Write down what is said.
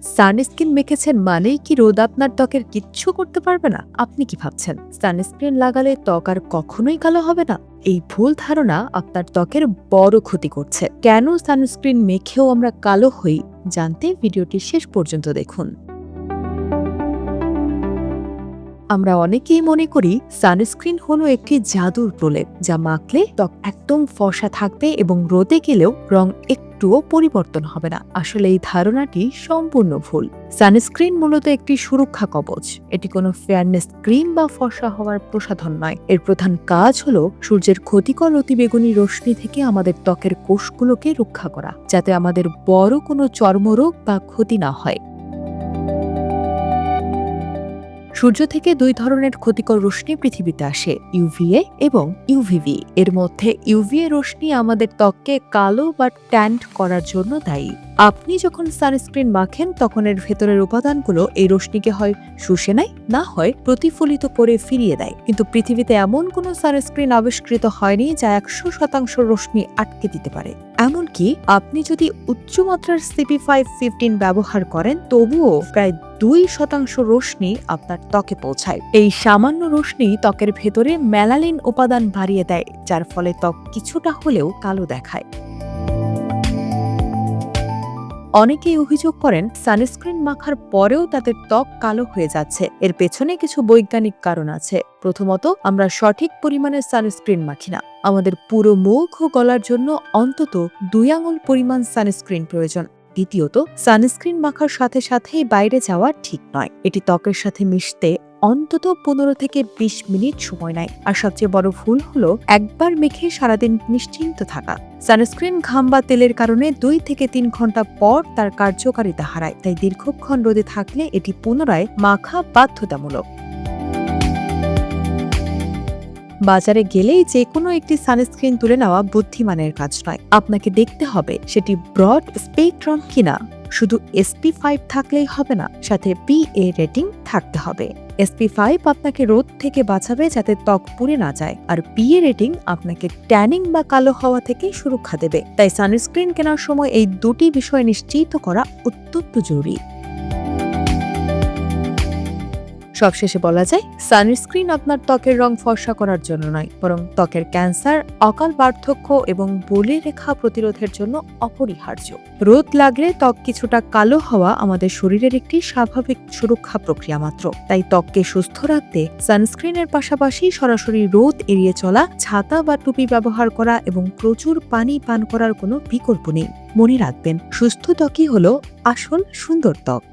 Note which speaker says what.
Speaker 1: Sunscreen মেখেছেন মানেই কি রোদ আপনার ত্বকের কিচ্ছু করতে পারবে না? আপনি কি ভাবছেন সানস্ক্রিন লাগালে ত্বক আর কখনোই কালো হবে না? এই ভুল ধারণা আপনার ত্বকের বড় ক্ষতি করছে। কেন সানস্ক্রিন মেখেও আমরা কালো হই জানতে ভিডিওটি শেষ পর্যন্ত দেখুন। আমরা অনেকেই মনে করি সানস্ক্রিন হলো একটি জাদুর প্রলেপ, যা মাখলে ত্বক একদম ফর্সা থাকবে এবং রোদে গেলেও রং একটুও পরিবর্তন হবে না। আসলে এই ধারণাটি সম্পূর্ণ ভুল। সানস্ক্রিন মূলত একটি সুরক্ষা কবচ। এটি কোনো ফেয়ারনেস ক্রিম বা ফর্সা হওয়ার প্রসাধন নয়। এর প্রধান কাজ হলো সূর্যের ক্ষতিকর অতিবেগুনি রশ্মি থেকে আমাদের ত্বকের কোষগুলোকে রক্ষা করা, যাতে আমাদের বড় কোনো চর্মরোগ বা ক্ষতি না হয়। সূর্য থেকে দুই ধরনের ক্ষতিকর রশ্মি পৃথিবীতে আসে, ইউভিএ এবং ইউভিবি। এর মধ্যে ইউভিএ রশ্মি আমাদের ত্বককে কালো বা ট্যান্ট করার জন্য দায়ী। আপনি যখন সানস্ক্রিন মাখেন তখন এর ভেতরের উপাদানগুলো এই রশ্মিকে হয় শুষে নেয়, না হয় প্রতিফলিত করে ফিরিয়ে দেয়। কিন্তু পৃথিবীতে এমন কোনো সানস্ক্রিন আবিষ্কৃত হয়নি যা 100% রশ্মি আটকে দিতে পারে। এমনকি আপনি যদি উচ্চমাত্রার CP515 ব্যবহার করেন, তবুও প্রায় 2% রশ্মি আপনার ত্বকে পৌঁছায়। এই সামান্য রশ্মি ত্বকের ভেতরে মেলানিন উপাদান বাড়িয়ে দেয়, যার ফলে ত্বক কিছুটা হলেও কালো দেখায়। অনেকেই অভিযোগ করেন সানস্ক্রিন মাখার পরেও তাদের ত্বক কালো হয়ে যাচ্ছে। এর পেছনে কিছু বৈজ্ঞানিক কারণ আছে। প্রথমত, আমরা সঠিক পরিমাণে সানস্ক্রিন মাখি না। আমাদের পুরো মুখ ও গলার জন্য অন্তত 2 আঙুল পরিমাণ সানস্ক্রিন প্রয়োজন। দ্বিতীয়ত, সানস্ক্রিন মাখার সাথে সাথেই বাইরে যাওয়া ঠিক নয়। এটি ত্বকের সাথে মিশতে অন্তত 15 থেকে 20 মিনিট সময় নেয়। আর সবচেয়ে বড় ভুল হলো একবার মেখে সারাদিন নিশ্চিন্ত থাকা। সানস্ক্রিন ঘাম বা তেলের কারণে 2 থেকে 3 ঘন্টা পর তার কার্যকারিতা হারায়। তাই দীর্ঘক্ষণ রোদে থাকলে এটি পুনরায় মাখা বাধ্যতামূলক। বাজারে গেলেই যে কোনো একটি সানস্ক্রিন তুলে নেওয়া বুদ্ধিমানের কাজ নয়। আপনাকে দেখতে হবে সেটি ব্রড স্পেকট্রাম কিনা। শুধু SP5 থাকলেই হবে না, সাথে PA রেটিং থাকতে হবে। SP5 আপনাকে রোদ থেকে বাঁচাবে যাতে ত্বক পুড়ে না যায়, আর PA রেটিং আপনাকে ট্যানিং বা কালো হওয়া থেকে সুরক্ষা দেবে। তাই সানস্ক্রিন কেনার সময় এই দুটি বিষয় নিশ্চিত করা অত্যন্ত জরুরি। সবশেষে বলা যায়, সানস্ক্রিন আপনার ত্বকের রং ফর্সা করার জন্য নয়, বরং ত্বকের ক্যান্সার, অকাল বার্ধক্য এবং বলি রেখা প্রতিরোধের জন্য অপরিহার্য। রোদ লাগলে ত্বক কিছুটা কালো হওয়া আমাদের শরীরের একটি স্বাভাবিক সুরক্ষা প্রক্রিয়া মাত্র। তাই ত্বককে সুস্থ রাখতে সানস্ক্রিনের পাশাপাশি সরাসরি রোদ এড়িয়ে চলা, ছাতা বা টুপি ব্যবহার করা এবং প্রচুর পানি পান করার কোনো বিকল্প নেই। মনে রাখবেন, সুস্থ ত্বকই হলো আসল সুন্দর ত্বক।